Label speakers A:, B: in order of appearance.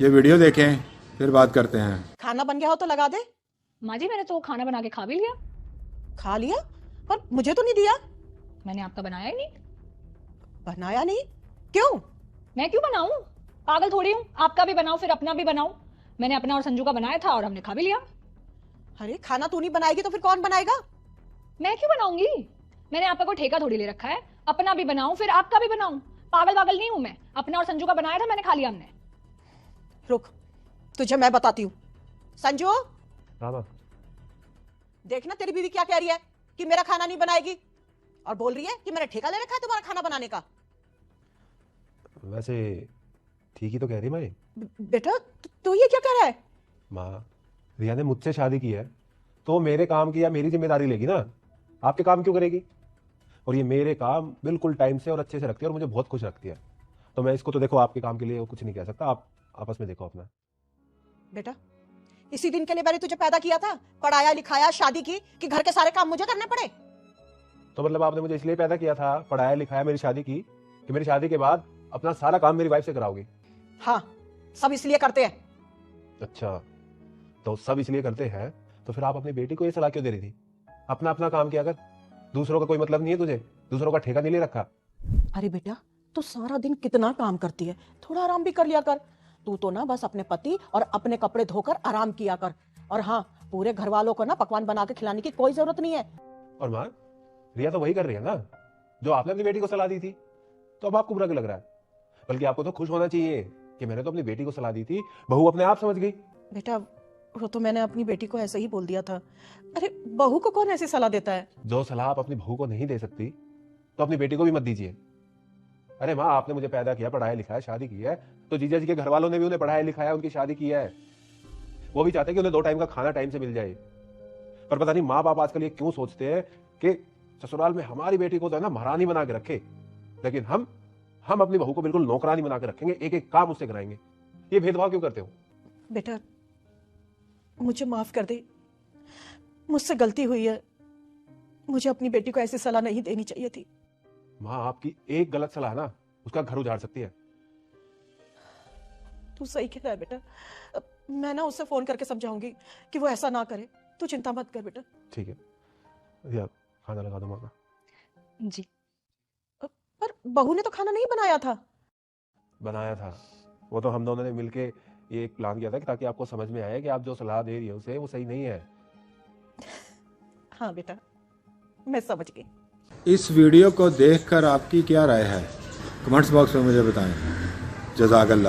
A: ये वीडियो देखें फिर बात करते हैं।
B: खाना बन गया हो तो लगा दे।
C: माँ जी मैंने तो खाना बना के खा भी लिया।
B: खा लिया? पर मुझे तो नहीं दिया।
C: मैंने आपका बनाया ही नहीं।
B: बनाया नहीं? क्यों?
C: मैं क्यों बनाऊं? पागल थोड़ी हूँ, आपका भी बनाऊं फिर अपना भी बनाऊं। मैंने अपना और संजू का बनाया था और हमने खा भी लिया।
B: अरे खाना तू नहीं बनाएगी तो फिर कौन बनाएगा?
C: मैं क्यों बनाऊंगी? मैंने आपका कोई ठेका थोड़ी ले रखा है। अपना भी बनाऊं फिर आपका भी बनाऊं। पागल वागल नहीं हूं मैं। अपना और संजू का बनाया था, मैंने खा लिया। हमने।
B: रुक, तुझे मैं बताती हूँ। संजू,
D: हाँ
B: देखना तेरी बीवी क्या कह रही है कि मेरा खाना नहीं बनाएगी, और बोल रही है कि मैंने ठेका ले रखा है तुम्हारा खाना बनाने का।
D: वैसे ठीक ही तो कह रही माँ।
B: बेटा तू ये क्या कर रहा है?
D: माँ, रिया ने मुझसे शादी की है तो मेरे काम की या मेरी जिम्मेदारी लेगी ना। आपके काम क्यों करेगी? और ये मेरे काम बिल्कुल टाइम से और अच्छे से रखती है और मुझे बहुत खुश रखती है। तो मैं इसको तो देखो आपके काम के लिए कुछ नहीं कह सकता। आप आपस में देखो अपना।
B: बेटा इसी दिन के लिए मैंने तुझे पैदा किया था, पढ़ाया लिखाया शादी की, कि घर के सारे काम मुझे करने पड़े?
D: तो मतलब आपने मुझे इसलिए पैदा किया था, पढ़ाया लिखाया, मेरी शादी की, कि मेरी शादी के बाद अपना सारा काम मेरी वाइफ से कराओगी?
B: हाँ, सब इसलिए करते हैं।
D: अच्छा, तो सब इसलिए करते हैं तो फिर आप अपनी बेटी को ये सलाह क्यों दे रही थी? अपना अपना काम किया कर। दूसरों का कोई मतलब नहीं है तुझे, दूसरों का ठेका नहीं ले रखा।
B: अरे बेटा तू सारा दिन कितना काम करती है, थोड़ा आराम भी कर लिया कर। तू तो ना बस अपने पति और अपने कपड़े धोकर आराम किया कर। और हाँ, पूरे घर वालों को ना पकवान बना के खिलाने की कोई जरूरत नहीं है।
D: और माँ, रिया तो वही कर रही है ना जो आपने अपनी बेटी को सलाह दी थी। तो अब आपको बुरा क्यों लग रहा है? बल्कि आपको तो खुश होना चाहिए कि मैंने तो अपनी बेटी को सलाह दी थी, बहू अपने आप समझ गई।
B: बेटा वो तो मैंने अपनी बेटी को ऐसे ही बोल दिया था। अरे बहू को कौन ऐसी सलाह देता है?
D: जो सलाह आप अपनी बहू को नहीं दे सकती तो अपनी बेटी को भी मत दीजिए। अरे माँ, आपने मुझे पैदा किया, पढ़ाया लिखाया, शादी की है, तो जीजा जी के घर वालों ने भी उन्हें पढ़ाया लिखाया, उनकी शादी की है। वो भी चाहते हैं कि उन्हें 2 टाइम का खाना टाइम से मिल जाए। पर पता नहीं माँ बाप आजकल ये क्यों सोचते हैं कि ससुराल में हमारी बेटी को तो है ना महारानी बना के रखे, लेकिन हम अपनी बहू को बिल्कुल नौकरानी बना के रखेंगे, एक एक काम उससे कराएंगे। ये भेदभाव क्यों करते हो?
B: बेटा मुझे माफ कर दे, मुझसे गलती हुई है। मुझे अपनी बेटी को ऐसी सलाह नहीं देनी चाहिए थी।
D: माँ, आपकी एक गलत सलाह ना उसका घर उजाड़ सकती है।
B: तू सही कह रहा है बेटा। मैं ना उससे फोन करके समझाऊंगी कि वो ऐसा ना करे। तू चिंता मत कर बेटा।
D: ठीक है, रिया खाना लगा दो माँ का।
C: जी।
B: पर बहू ने तो खाना नहीं बनाया था।
D: बनाया था, वो तो हम दोनों ने मिलके ये एक प्लान किया था कि ताकि आपको समझ में आए कि आप जो सलाह दे रही है उसे वो सही नहीं है।
B: हाँ बेटा, मैं समझ गई।
A: इस वीडियो को देखकर आपकी क्या राय है? कमेंट्स बॉक्स में मुझे बताएं। जज़ाकल्लाह।